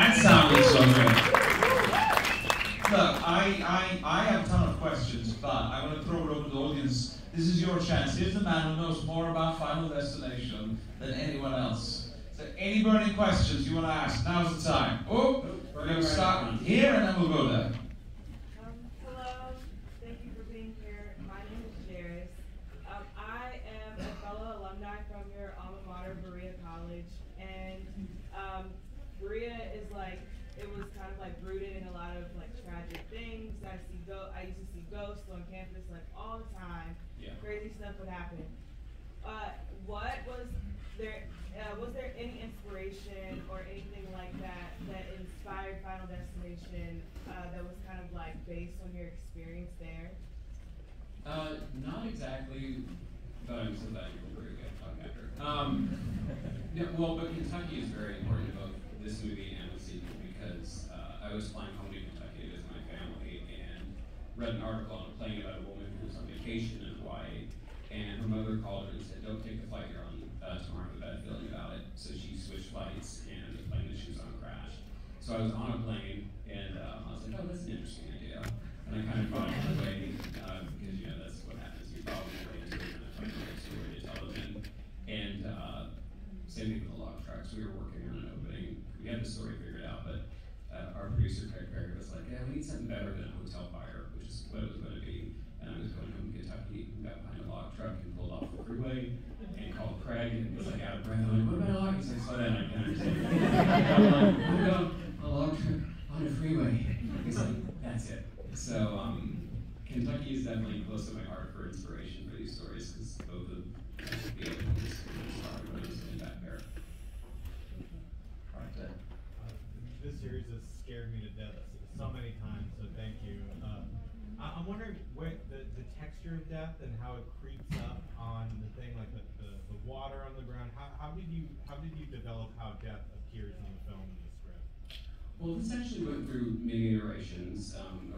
And sounded so good. Look, I have a ton of questions, but I'm going to throw it over to the audience. This is your chance. Here's the man who knows more about Final Destination than anyone else. So any burning questions you want to ask, now's the time. Oh, we're going to start here and then we'll go there. Hello, thank you for being here. My name is Jairus. I am a fellow alumni from your alma mater, Berea College, and Berea is like, it was kind of like rooted in a lot of like tragic things. I used to see ghosts on campus like all the time. Yeah. Crazy stuff would happen. Was there any inspiration or anything like that that inspired Final Destination that was kind of like based on your experience there? Not exactly, but I'm so glad you were very good talk after. Yeah, well, but Kentucky is very important to both this movie and the sequel because I was flying home to Kentucky with my family and read an article on a plane about a woman who was on vacation in Hawaii, and her mother called her and said, "Don't take the flight you're on tomorrow. I have a bad feeling about it." So she switched flights, and the plane that she was on crashed. So I was on a plane, and I was like, "Oh, that's an interesting idea." And I kind of thought it away because that's what happens. You follow the way into kind of find a story to tell them. And same thing with the log trucks. We were working on an opening. We had the story figured out, but our producer Craig Perry was like, "Yeah, we need something better than a hotel fire," which is what it was going to be. And I was going home to Kentucky, and got behind a log truck and pulled off the freeway and called Craig and was like out of breath. I'm like, "What about a log?" He's like, "Slow down, I can't understand." I'm like, "I'm going a log truck on a freeway." He's like, "That's it." So Kentucky is definitely close to my heart for inspiration for these stories because both of the other ones started when I was in back there. This series has scared me to death so many times, so thank you. I'm wondering where the texture of death and how it creeps up on the thing, like the water on the ground. How did you develop how death appears in the film and the script? Well, this actually went through many iterations.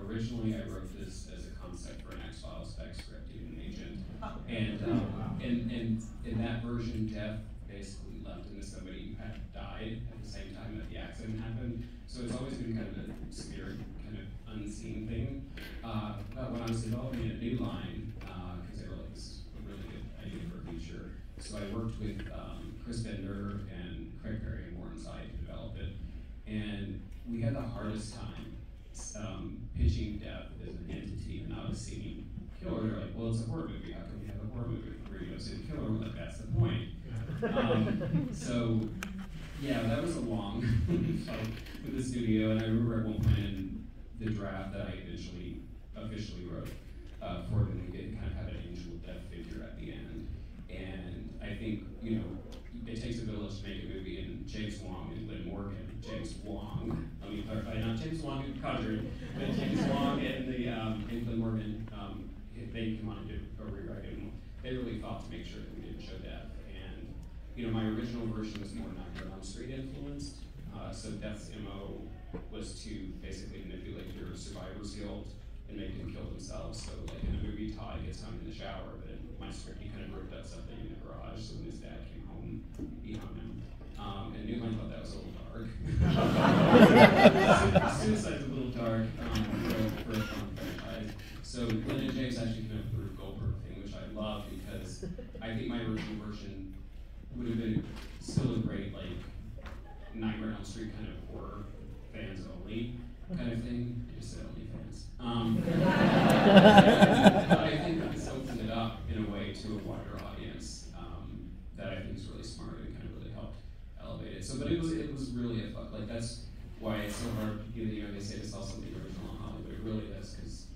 Originally, I wrote this as a concept for an X-Files spec script, even an agent, and in that version, death basically left into somebody who had died at the same time that the accident happened. So it's always been kind of a scary, kind of unseen thing. But when I was developing a new line, because I realized this is a really good idea for a feature, so I worked with Chris Bender and Craig Perry and Warren Side to develop it, and we had the hardest time pitching death as an entity and not a scene killer. They're like, "Well, it's a horror movie. How can we have a horror movie where you don't see the killer?" We're like, "That's the point." So yeah, that was a long fight with the studio, and I remember at one point in the draft that I eventually officially wrote for them to kind of have an angel death figure at the end. And I think, it takes a village to make a movie, and James Wong and Lynn Morgan, let me clarify, not James Wong who conjured, but James Wong and Lynn Morgan, they came on and did a rewrite, and they really fought to make sure that we didn't show death. And my original version was more Nightmare on the Street influenced, so Death's MO was to basically manipulate your survivor's guilt and make them kill themselves. So like in the movie, Todd gets hung in the shower, but in my script he kind of ripped up something in the garage, so when his dad came home, he hung him. And Newline thought that was a little dark. Suicide's a little dark for a film franchise. So Lynn and James actually kind of threw a Goldberg thing, which I love because I think my original version would have been still a great like Nightmare on the Street kind of horror fans only kind of thing. I just said only fans. But I think that this opened it up in a way to a wider audience that I think is really smart and kind of really helped elevate it. So, but it was really a fun, like that's why it's so hard. They say to sell something original in Hollywood. It really is because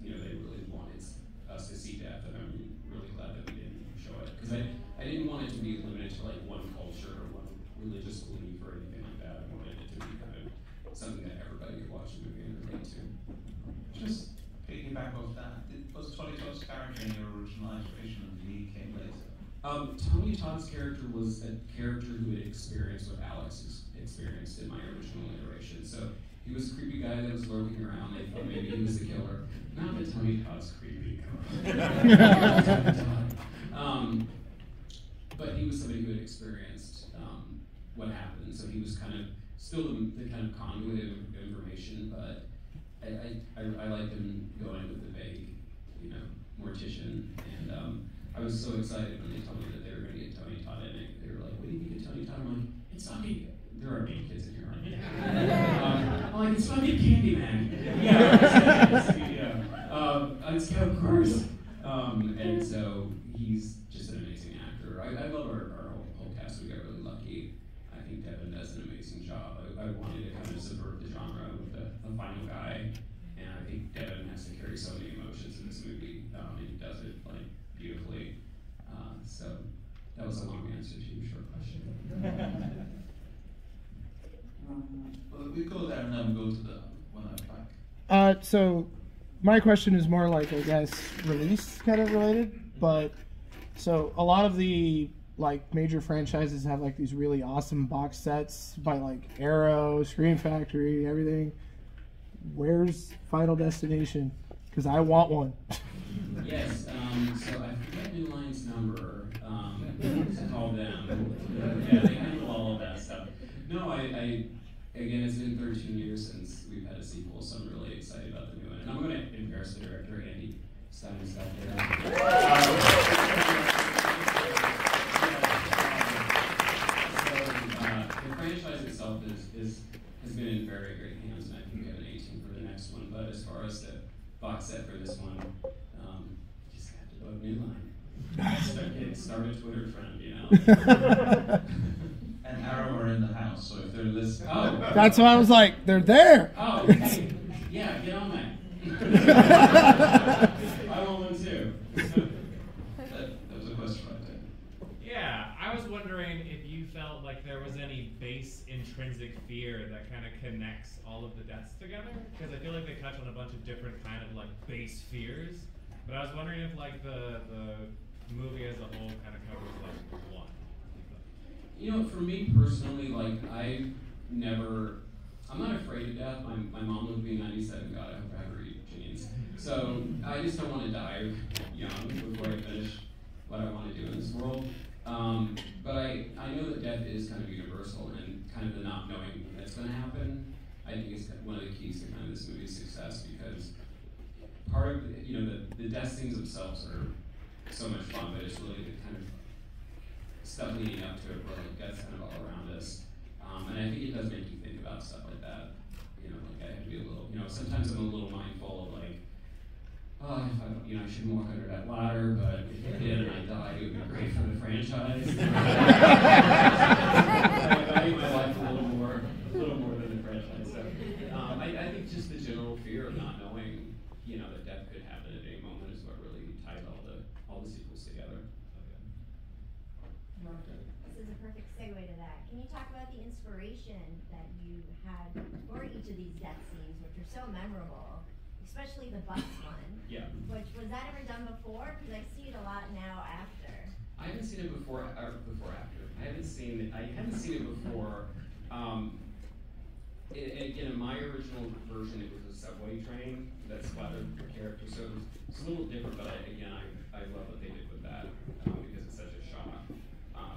they really wanted us to see death, and I'm really glad that we didn't show it because I didn't want it to be limited to like one culture or one religious belief or anything like that. I wanted it to be kind of something that everybody could watch the movie and relate to. Just piggyback off that, was Tony Todd's character in your original iteration of the came later? Tony Todd's character was a character who had experienced what Alex experienced in my original iteration. So he was a creepy guy that was lurking around. They thought maybe he was the killer. Not that Tony Todd's creepy. But he was somebody who had experienced what happened. So he was kind of still the kind of conduit of information, but I like them going with the vague, mortician. And I was so excited when they told me that they were going to get Tony Todd in it. They were like, "What do you think of Tony Todd?" I'm like, "It's fucking." There are 8 kids in here, right? I'm like, "It's fucking Candyman." It's of course. And so he's just an amazing actor. I love our whole cast. We got really lucky. I think Devin does an amazing job. I wanted to kind of subvert the genre with the final guy, and I think Devin has to carry so many emotions in this movie, and he does it like beautifully. So that was a long answer to your short question. Well, we go there and then we go to the one out back. So my question is more like, I guess, release kind of related, but so a lot of the like major franchises have like these really awesome box sets by like Aero, Screen Factory, everything. Where's Final Destination? Because I want one. Yes, so I forget New Line's number to call them. Yeah, they handle all of that stuff. No, again, it's been 13 years since we've had a sequel, so I'm really excited about the new one. And I'm going to embarrass the director, Andy Stein's out there. The franchise itself has been in very great hands, and I think we have an 18 for the next one. But as far as the box set for this one, just have to vote New Line. Start a Twitter trend, And Aero are in the house, so if they're listening. Oh, That's why I was like, they're there. Oh, hey, yeah, get on that. I want one too. That was a question right there. Yeah, I was wondering if you felt like there was any base intrinsic fear that kind of connects all of the deaths together, because I feel like they touch on a bunch of different kind of like base fears, but I was wondering if like the movie as a whole kind of covers like one. For me personally, like I'm not afraid of death. My mom lived to be 97. God, I hope I have her genes. So I just don't want to die young before I finish what I want to do in this world. But I know that death is kind of universal, and kind of the not knowing that's going to happen, I think is one of the keys to kind of this movie's success, because part of the death scenes themselves are so much fun, but it's really the kind of stuff leading up to it where like that's kind of all around us. And I think it does make you think about stuff like that. Like I have to be a little, sometimes I'm a little mindful of like, oh, if I shouldn't walk under that ladder, but if I did and I died, it would be great for the franchise. I value my life a little more than the franchise. So I think just the general fear of not knowing, that death could happen at any moment is what really ties all the sequels together. This is a perfect segue to that. Can you talk about the inspiration that you had for each of these death scenes, which are so memorable, especially the bus one? Yeah. Which, was that ever done before? Because I see it a lot now after. I haven't seen it before after. I haven't seen it before. In my original version, it was a subway train that splattered the character, so it's a little different. But I love what they did with that because it's such a shock.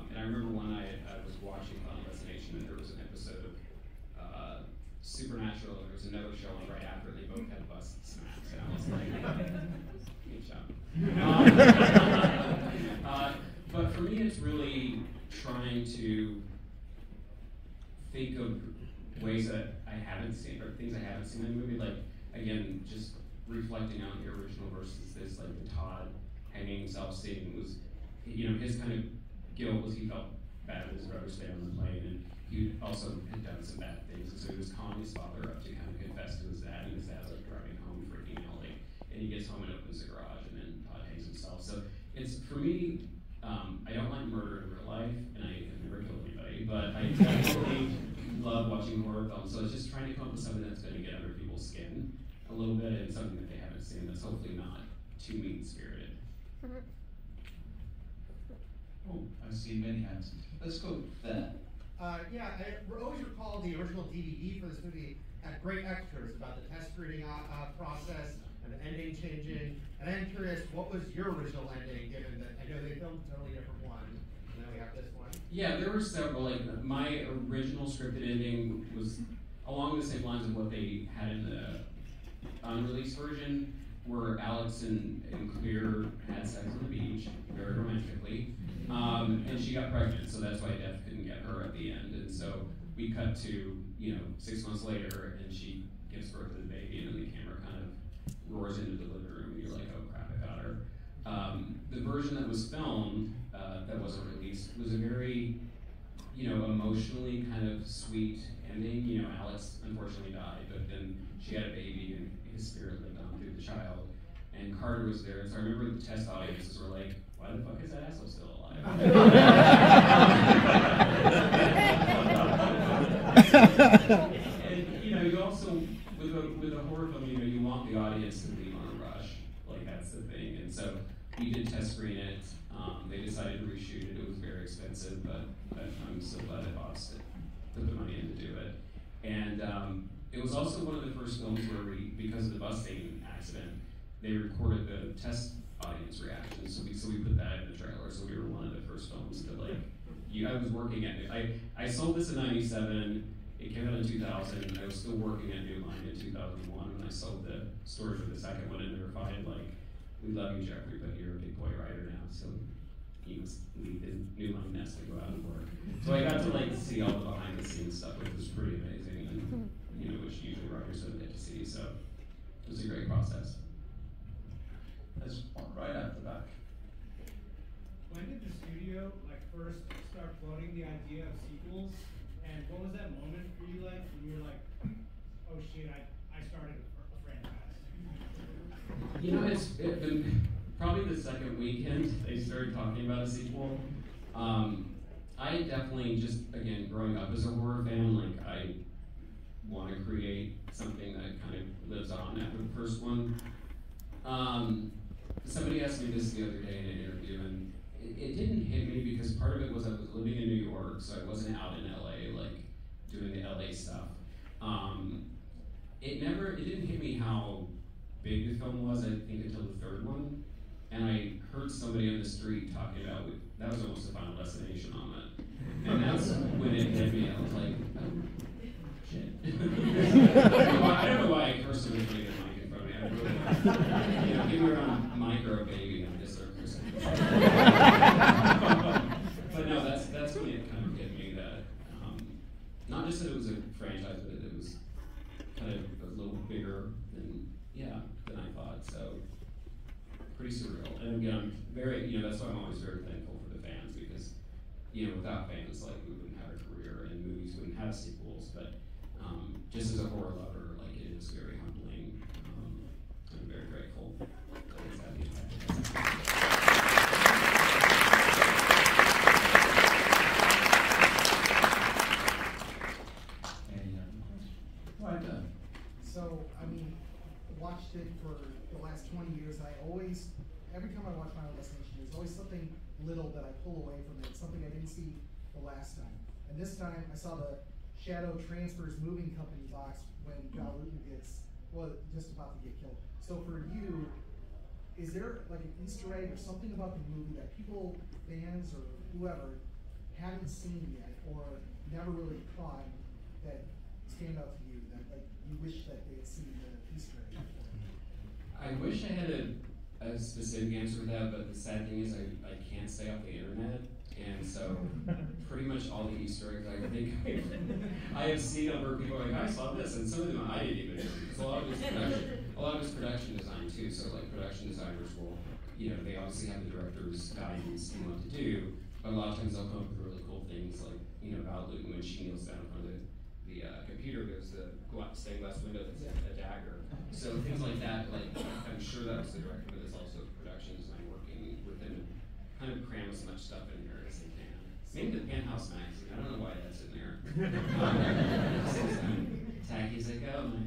And I remember one night I was watching Final Destination, and there was an episode of Supernatural, and there was another show on right after, and they both had bus smacks, and I was like, good job. But for me, it's really trying to think of ways that I haven't seen, or things I haven't seen in the movie, like, again, just reflecting on the original versus this, like the Todd hanging himself scene was, his kind of guilt was he felt bad that his brother stayed on the plane, and he also had done some bad things, and so he was calling his father up to kind of confess to his dad, and his dad's like driving home freaking out, and he gets home and opens the garage, and then Todd hangs himself. So it's, for me, I don't like murder in real life, and I have never killed anybody, but I definitely love watching horror films, so it's just trying to come up with something that's going to get under people's skin a little bit, and something that they haven't seen that's hopefully not too mean-spirited. Oh, I see many hands. Let's go there. I always recall the original DVD for this movie had great extras about the test screening process and the ending changing. And I'm curious, what was your original ending, given that I know they filmed a totally different one? and then we have this one. Yeah, there were several. Like my original scripted ending was along the same lines of what they had in the unreleased version, where Alex and Clear had sex on the beach, very romantically, and she got pregnant, so that's why Death couldn't get her at the end. And so we cut to 6 months later, and she gives birth to the baby, and then the camera kind of roars into the living room, and you're like, oh crap, I got her. The version that was filmed, that wasn't released, was a very, emotionally kind of sweet ending. Alex unfortunately died, but then she had a baby, and his spirit lived on through the child. And Carter was there, so I remember the test audiences were like, why the fuck is that asshole still alive? And you also, with a horror film, you want the audience to leave on a rush. Like, that's the thing. And so we did test screen it. They decided to reshoot it. It was very expensive, but I'm so glad that Bob's put the money in to do it. And it was also one of the first films where because of the busting accident, they recorded the test audience reactions. So we put that in the trailer. So we were one of the first films to I was working at I sold this in '97. It came out in 2000. I was still working at New Line in 2001 when I sold the story for the second one, and they were fine. Like, we love you, Jeffrey, but you're a big boy writer now, so you must leave the New Line nest and go out and work. So I got to see all the behind the scenes stuff, which was pretty amazing, and which usually writers don't get to see. So it was a great process. There's one right at the back. When did the studio first start floating the idea of sequels? And what was that moment for you when you were like, oh shit, I started a franchise? It's been probably the second weekend they started talking about a sequel. I definitely again, growing up as a horror fan, I want to create something that kind of lives on after the first one. Somebody asked me this the other day in an interview, and it didn't hit me because part of it was I was living in New York, so I wasn't out in LA, doing the LA stuff. It didn't hit me how big the film was, I think, until the third one. And I heard somebody on the street talking about, that was almost the Final Destination on it. And that's when it hit me. I was like, oh, shit. I don't know why I cursed so much when I get a mic in front of me. I really, give me around micro baby and I just start cursing. But no, that's when it kind of hit me that, not just that it was a franchise, but it was kind of a little bigger than I thought. So pretty surreal. And again, I'm very, that's why I'm always very thankful for the fans, because without fans, we wouldn't have a career, and movies wouldn't have sequels. But just as a horror lover, it is very humbling. I'm very grateful that it's had the impact. So, watched it for the last 20 years. Every time I watch Final Destination, there's always something little that I pull away from it, something I didn't see the last time. And this time, I saw the Shadow Transfers Moving Company box when Val Luton gets, just about to get killed. So for you, is there an Easter egg or something about the movie that people, fans or whoever, haven't seen yet or never really caught that stand out to you, that you wish that they had seen the Easter egg? I wish I had a specific answer for that, but the sad thing is I can't stay off the internet, and so pretty much all the Easter eggs I think I have seen over people are like, I saw this, and some of them I didn't even know, because a lot of it's production design too. So production designers will, they obviously have the director's guidance in what to do, but a lot of times they'll come up with really cool things Val Luton, when she kneels down in front of the computer, there's the stained glass window that's a dagger. So things like that, I'm sure that was the director, but it's also production design working with him and kind of cram as much stuff in there as they can. Maybe the Penthouse magazine, I don't know why that's in there. Tacky's like, oh, my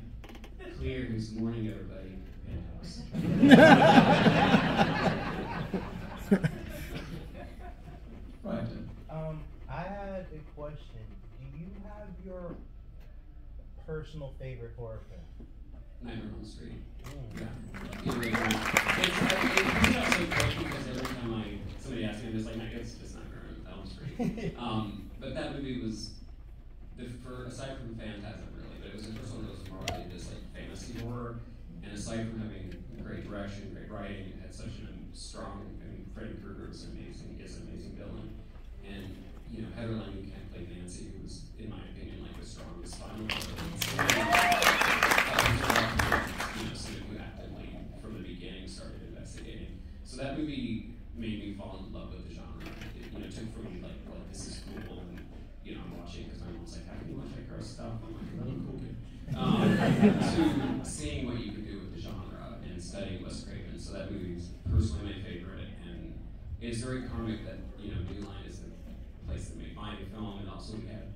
Clear, who's morning everybody, Penthouse. Right. I had a question. Do you have your personal favorite horror film? Nightmare on the Street. Mm. Yeah. It's not so quick because every time somebody asks me, I'm just like, it's just Nightmare on Street. But that movie was, aside from Phantasm really, but it was the first one that was more really just like fantasy horror. And aside from having great direction, great writing, it had such a strong, Freddy Krueger is an amazing villain. And, you know, Heather Langenkamp played Nancy, who was, in my opinion, like the strongest final villain. Someone who actively, from the beginning, started investigating. So that movie made me fall in love with the genre. It, you know, took for me like, well, this is cool, and you know, I'm watching because my mom's like, how can you watch that gross stuff? I'm like, really cool, kid. To seeing what you can do with the genre and studying Wes Craven. So that movie is personally my favorite, and it's very comic that, you know, New Line is the place that made my film, and also we had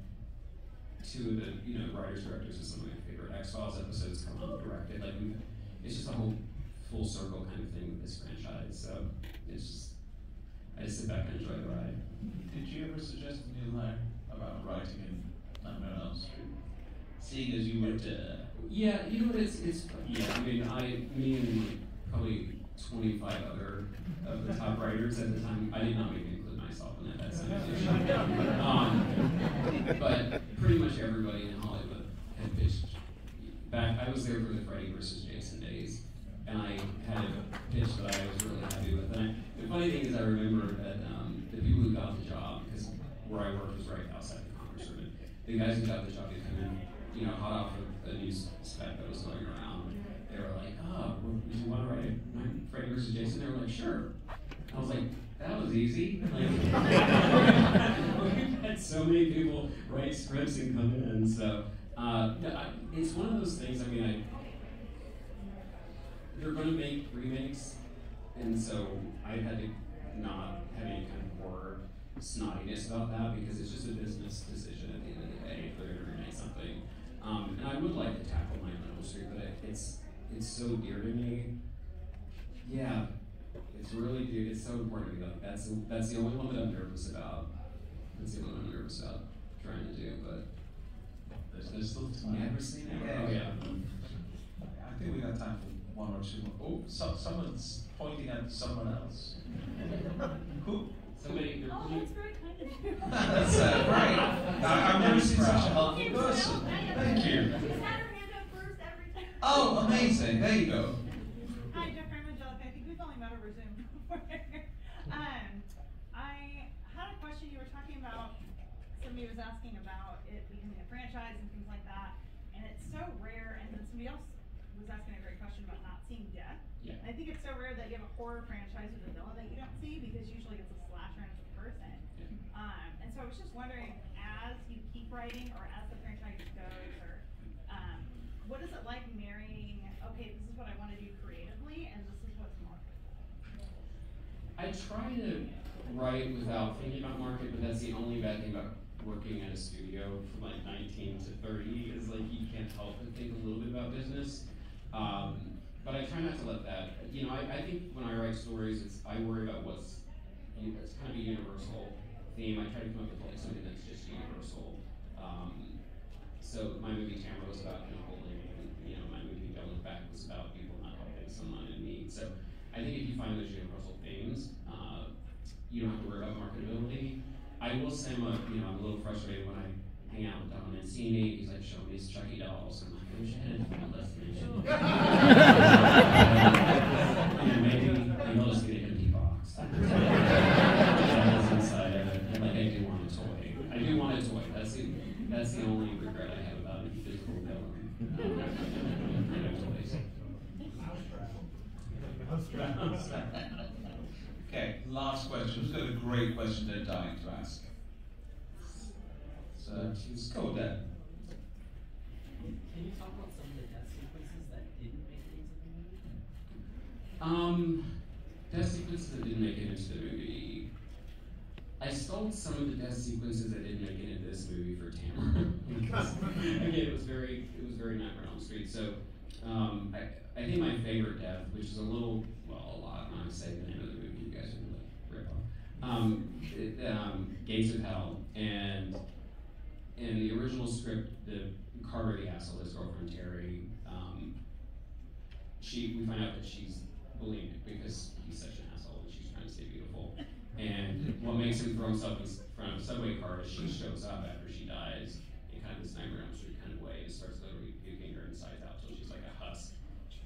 two of the, you know, writers, directors of some of my favorite X-Files episodes come on directed. Like, it's just a whole full circle kind of thing with this franchise. So it's just, I just sit back and enjoy the ride. Did you ever suggest to Neil Lang about writing in Nightmare on Elm Street? Seeing as you would, yeah, you know what, it's yeah, I mean, me and probably 25 other of the top writers at the time, I did not maybe include myself in that conversation. But pretty much everybody in Hollywood had pitched. Back, I was there for the Freddy versus Jason days, and I had a pitch that I was really happy with. And the funny thing is, I remember that the people who got the job, because where I worked was right outside the Congress room, the guys who got the job, they come in, you know, hot off of a news spec that was going around. They were like, oh, well, do you want to write Freddy versus Jason? They were like, sure. I was like, that was easy. Like, we've had so many people write scripts and come in, so it's one of those things. I mean, they're going to make remakes, and so I had to not have any kind of horror snottiness about that, because it's just a business decision at the end of the day if they're going to remake something. And I would like to tackle my Elm Street, but it's so dear to me. Yeah, it's really dear. It's so important to me. Like, that's the only one that I'm nervous about. That's the only one I'm nervous about trying to do. But there's still time. You ever seen it? Yeah. Oh yeah. I think we got time for one or two more. Oh, someone's pointing at someone else. Who? Somebody. Oh, that's very kind of you. That's right. I've never seen such a helpful person. Thank you. She's had her hand up first every time. Oh, amazing. There you go. Hi, Jeffrey Reddick. I think we've only met over Zoom before. I had a question. You were talking about, somebody was asking about it becoming a franchise and things like that, and it's so rare. And then somebody else was asking a great question about not seeing death. Yeah. I think it's so rare that you have a horror franchise with a villain that you don't see, because usually it's a slasher and it's a person. Yeah. And so I was just wondering, as you keep writing or as the franchise goes, or what is it like marrying, okay, this is what I want to do creatively and this is what's marketable? I try to write without thinking about market, but that's the only bad thing about working at a studio from like 19 to 30 is like you can't help but think a little bit about business. But I try not to let that, you know, I think when I write stories, I worry about it's kind of a universal theme. I try to come up with like something that's just universal. So my movie Tamara was about holding, and you know, my movie Don't Look Back was about people not helping someone in need. So I think if you find those universal themes, you don't have to worry about marketability. I will say I'm a little frustrated when I hang out with Don Mancini. He's like showing me his Chucky dolls. I'm like, I wish I had a destination. Maybe I'll just get an empty box. That's inside of it. And like, I do want a toy. I do want a toy. That's the only regret I have about a physical villain. Okay, last question. Who's got a great question they're dying to ask? So let's go then. Can you talk about some of the death sequences that didn't make it into the movie? Death sequences that didn't make it into the movie. I stole some of the death sequences that didn't make it into this movie for Tamara. Because again, it was very Nightmare on Elm Street. So I think my favorite death, which is a lot when I say the name of the movie, you guys are gonna rip off. Gates of Hell, and in the original script, the Carter the asshole, his girlfriend Terry, we find out that she's bulimic because he's such an asshole and she's trying to stay beautiful. And what makes him throw himself in front of a subway car is she shows up after she dies in kind of this Nightmare on Elm Street kind of way and starts literally puking her insides out till she's like a husk.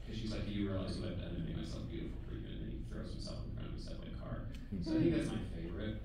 Because she's like, do you realize what I've done to make myself beautiful for you? And then he throws himself in front of a subway car. So I think that's my favorite.